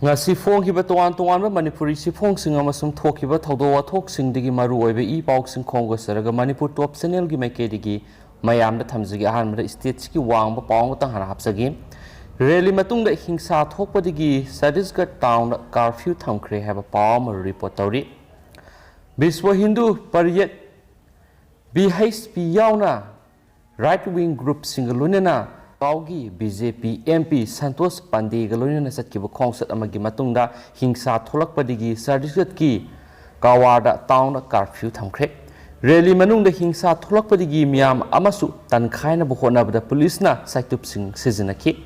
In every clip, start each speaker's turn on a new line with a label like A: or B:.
A: ngasi phongkiba toan manipuri sifong sing amasum thokiba thodo wathok sing digi maru oibe I pauk sing khonggo saraga manipur top channel gi maike digi mayam da thamjigi ahan mada state ki wang ba paung tang hana hapsagi rally matung da hingsa thokpadagi Chhattisgarh town curfew Thamkhre have a palm report tori Biswa Hindu Pariyat BHP yauna right wing group singalunena Paugi BJP MP Santos Pandey galonina satkiba khongsat amagi matungda hingsa tholakpadigi Chhattisgarh ki Kawarda town curfew Thamkhre rally manungda hingsa tholakpadigi miyam amasu tankhaina bu honabada police na saitup sing sizinaki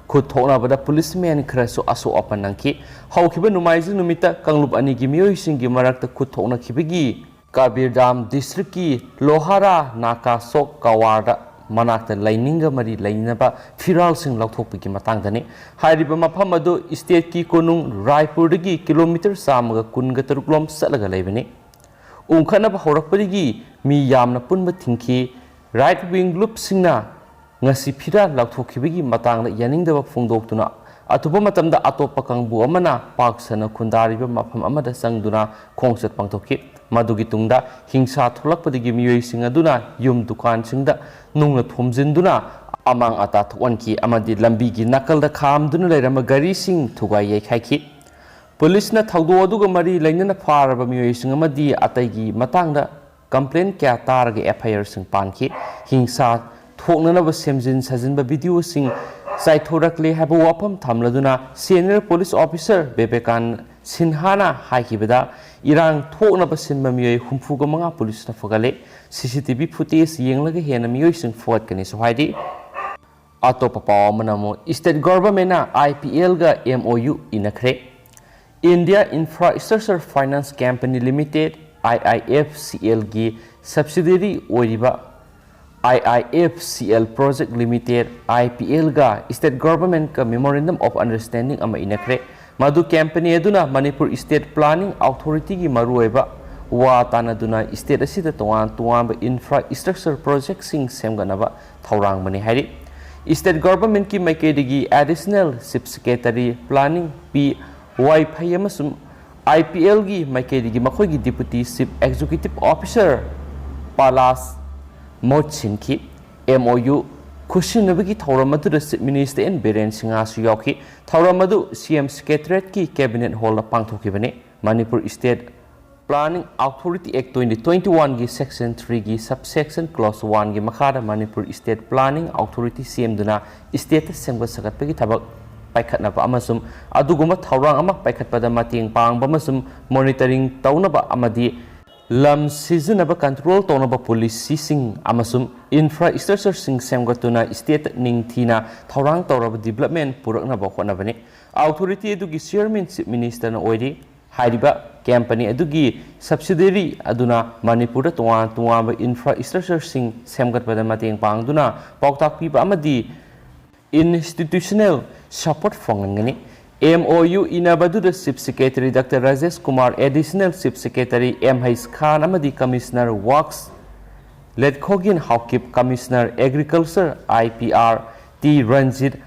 A: khut thonabada policeman khrasu aso apanangki haukiba numaiji numita kanglup anigi miyoi singi marakta khut thona khibigi Kabirdam district ki Lohara Naka Sok Kawarda Manakta Laininga Mari Lainaba Firal Sing Lauthopiki Matangdani Hairiba Mapamado State Ki Konung Raipurdagi kilometer Samaga Kungatarulom Salaga Leveni Unkanaba Horakpadigi Mi Yamna Punba Tinki Right Wing Loop Singna Ngasi Pira Lauthokibigi Matanga Yaningda Fundoktuna Atuba Matamda Atopa Kangbu Amana Paksana Kundariba Mapam Amada Sangduna Kongsat Pangtoki Madugi tungda hingsa tholakpadagi miyoi sing aduna yum dukan singda nungna thomjinduna amang ata thwanki amadi lambi gi nakalda khamduna leirama gari sing thugai yekhaiki police na thawdo aduga mari lainana faraba miyoi sing amadi ataigi matangda complaint kya targa FIR sing panki hingsa thoknana ba semjin sajinba video sing saithorakle haba wapam thamladuna senior police officer Bebekan Sinhana haikibada Irang thokna basinba miyoi humfuga manga police na fogale CCTV footage yenglaga hena miyoi sing fort kani so haidi atopa paw manamo state government na IPL ga MOU inakhre India Infrastructure Finance Company Limited IIFCL gi subsidiary oiriba IIFCL Project Limited IPL ga state government ka memorandum of understanding ama inakhre Madu company aduna Manipur State Planning Authority gi marueba wa tanaduna state asida tuan infrastructure project sing semganaba thaurang mani hari state government ki maikedigi additional chief secretary planning P YPI amasum IPL gi maikedigi makhoi gi deputy chief executive officer Palas Mochin ki MOU Kushinabagi Tauramadu Chief Minister and Beren Singasu Yoki, Tauramadu CM Secretariat ki Cabinet Hall of Pangtokibane, Manipur State Planning Authority Act 2021 gi Section 3 gi Subsection Clause 1 gi Makada Manipur State Planning Authority CM Duna State Sengba Sagatpagi Tabak Paikatnaba Amasum, Aduguma Taurang Amak Paikatpada Mating Pang Bamasum, monitoring Taunaba Amadi. Lam season aba control tonaba police sing amasum infrastructure sing semgatuna state ningthina thorang toraba development purakna ba khonabani authority adugi chairman chief minister na oiri hariba company adugi subsidiary aduna manipur tuwa ba infrastructure sing semgatpada mateng pangduna pauktak piba amadi institutional support fongangani MOU inabadu the Chief Secretary Dr. Rajesh Kumar, Additional Chief Secretary M. Hais Khan, Amadi Commissioner Works, Let Khogin Haukip Commissioner Agriculture IPR T. Ranjit,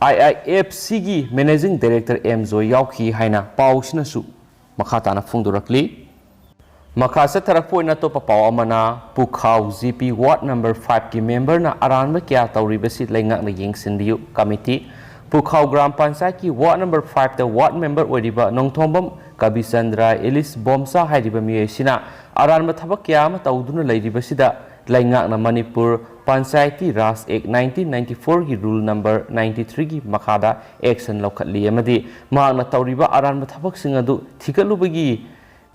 A: IIFCG Managing Director M. Zoe Yauki Haina, Paushnasu, Makatana Fundurakli. Makasa Tarapo Nato Papa Amana, Pukhau ZP Ward number 5 ki member na Aranma Kya Tauribasit Langak na Ying Sindiu Committee. Pukhau Gram Panchayat ki Ward number 5 the Ward member Oriba Nongthombam Kabisandra Elis Bomsa Haidiba Miyesina Aranma Thabak Kya Tauduna Laidibasida Laingak na Manipur Panchayati Ras Act 1994 ki Rule number 93 ki Makada Action Lokatli Amadi Maagna Tauriba Aranma Thabak Singadu Thikalubagi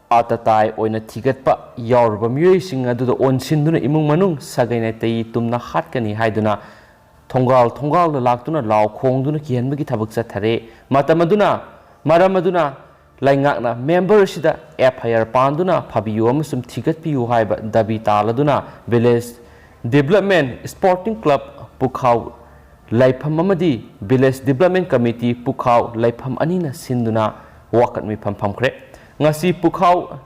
A: Atatai Oina Thigatpa Yaurba Miyesing adu Onsinduna Imung Manung Sagai Natei Tumna Hatkani Haiduna Thongalda laktuna lau khongduna kihanbagi thabak chathare matamaduna maramaduna laingakna member sida FIR panduna phabiyu amasum thigatpiyu haiba dabi taladuna village development sporting club Pukhau laifam amadi village development committee Pukhau laifam anina sinduna wakat mi Thamkhre ngasi Pukhau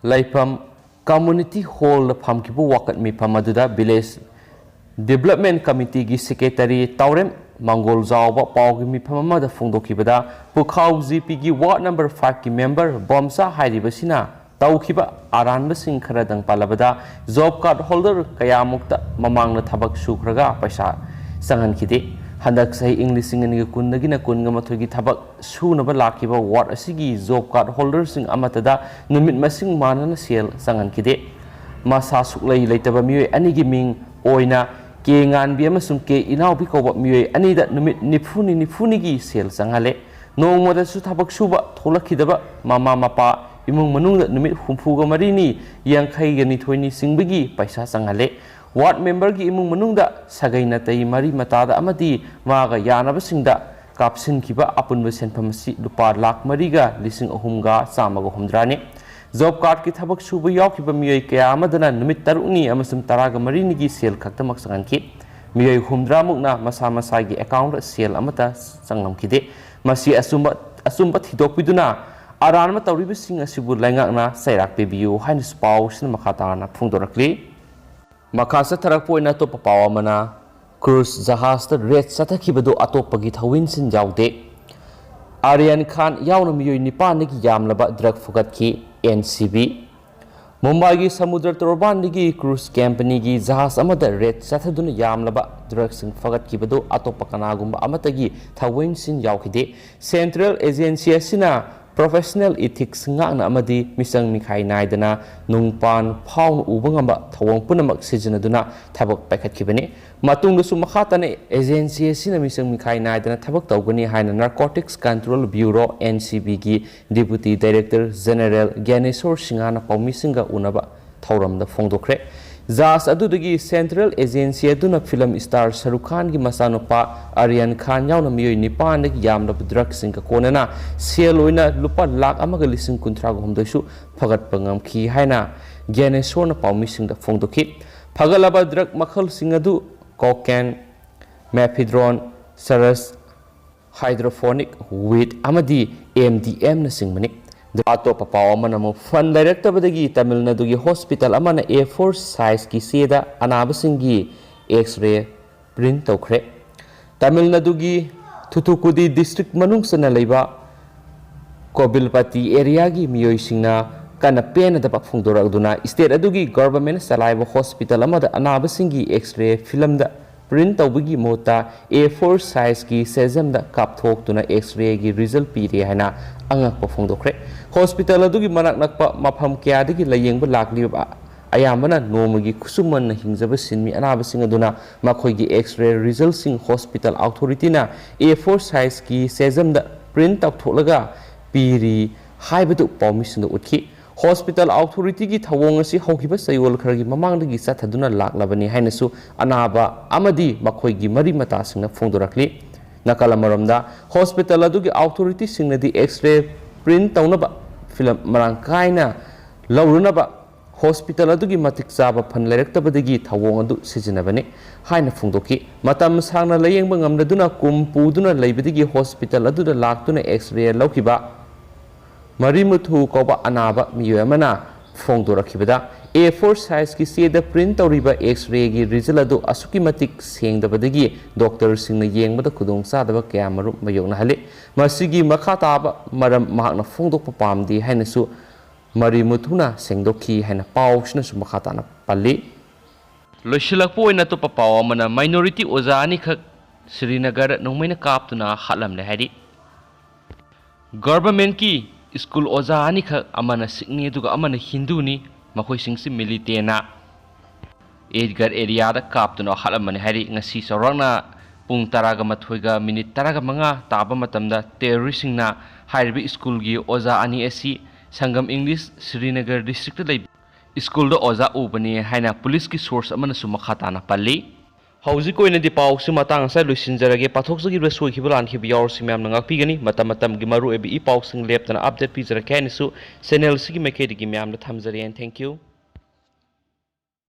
A: laifam community hall phamkibu wakat mi aduda village Development Committee ki Secretary Taurem Mangol Zauba Paugi Mipama the Fundokibada, Pukau GP Ward number 5 ki member Bomsa Haidibasina, Taukiba Aran Sing Karadang Palabada, job card holder Kayamukta, Mamang Tabak Shukraga, Pasha, Sangan Kiti, Handak say English singing Kundagina Kungamatogi Tabak, Sunaba Lakiba, Ward Asigi, job card holders sing Amatada, Numit Massing Manan Seal, Sangan Kiti, Masa Suklay later Mue, Anigiming, Oina. Kengan biama sumke inau bi ko miwe ani da numit nifuni gi sel sangale no moda su thabak suba tholakidaba mama mapa imung manung da numit humfu ga marini yang khai ga ni thoini singbigi paisa sangale ward member gi imung manung da sagai natei mari mata da amati ma ga yanaba singda kapsin kiba apun sen phamsi lupa lakh mari ga lising ahum ga sama ga humdrani job card ki thabak suba yaw ki ba miyai kaya amadana numit taruni amasum taraga marini gi sel khakta mak sangan ki miyai humdra mukna masa masa gi account sel amata sanglam ki de masi asumba thidok piduna aran ma tawri bising asibu laingak na sairak pe biu hain spau sin makhata na phungdorakli makhasa tharak poina to papawa mana cruise jahaz ta red sathaki badu atopagi thawin sin jawde Aryan Khan yauna miyoi nipan nigi yamlaba drug fugat ki NCB Mumbai gi samudra torban nigi cruise company gi jahaz amada red sathaduna yamlaba drug sing fugat ki badu atopa kanagumba amatagi thawin sin yawkhide Central Agency asina professional ethics ngakna amadi misang mikhai naidana nungpan phaun ubangamba thawang punamak sijanaduna thabak paikhatkibani matungdasu makhatane agency asina misang mikhai naidana thabak tawgani haina narcotics control bureau NCB gi deputy director general Gyaneshwar Singhana paumisinga unaba thauramda phongdokre jas adudagi central agency aduna film star Shahrukh Khan gi masanupa Aryan Khan yauna miyoi nipan gi yamna drug sing ka konana seloina lupa lakh amaga lising kunthra gom doisu phagat pangam khi haina Gyaneshwar na paumi sing da phongdoki phagalaba drug makhal sing adu cocaine methadone saras hydrophonic weed amadi MDM na singmani Atopa Pawamana Fun Director Badagi Tamil Nadu Hospital Amana A4 size ki seda anabasingi X-ray print tokre Tamil Nadu Thuthukudi district manungsana leiba Kobilpati area gi miyoi singna kana pen da phungdoragduna state adugi government salaiba hospital amada anabasingi X-ray film da print tawbigi mota A4 size ki sezam da kapthok tuna X-ray gi result pire haina angak pa phongdokre hospital adugi manak nakpa mafam kya dagi layengba lakliba ayambana nomagi kusuman hingjaba sinmi anaba singaduna makhoigi X-ray result sing hospital authority na A4 size ki sezam da print tawtholaga piri haibadu permission da utki hospital authority gi thawong asi haukiba sayol khargi mamangdagi sathaduna laklabani hainasu anaba amadi makhoigi mari mata singna phongdorakli nakala maramda hospital adugi authority singnadi X-ray print tawnaba film marangkaina laurunaba hospital adugi matik chaba phan lerektabadagi thawong adu sijinabani haina phungdoki matam sangna layengba ngamnaduna kumpuduna leibadigi hospital aduda laktuna X-ray laukiba Marimuthu koba anaba miyamana phongdorakibada A4 size ki seda print tawriba X-ray gi result adu asuki matik sengdabadagi doctor singna yengbada kudong sadaba kaya marup mayokna hale masigi makhata ba maram mahakna phongdokpa pamdi hainasu Marimuthuna sengdokhi haina pawsna su makhata na palli loisilakpo oina to papaw amana minority oza ani khak Srinagar nongmaina kaptuna halamle hari government ki school oza ani khak amana sikni duga amana hindu ni makhoi singsi militena Edgar area da kaptuna halamane hari ngasi sorangna pung taraga mathoiga minute taraga manga taba matamda terrorist singna hairibi school gi oza ani asi Sangam English Srinagar district lay school da oza ubani haina police ki source amana su makhata na palli hauji ko ina di paw su matang sa luisinjarage pathokjagi resoi khibulan khi biyor simyam na ngakpi gani matam gi maru ebi paw sing leptana update pi jara kainisu channel sigi mekedi gi myam na thamjari and thank you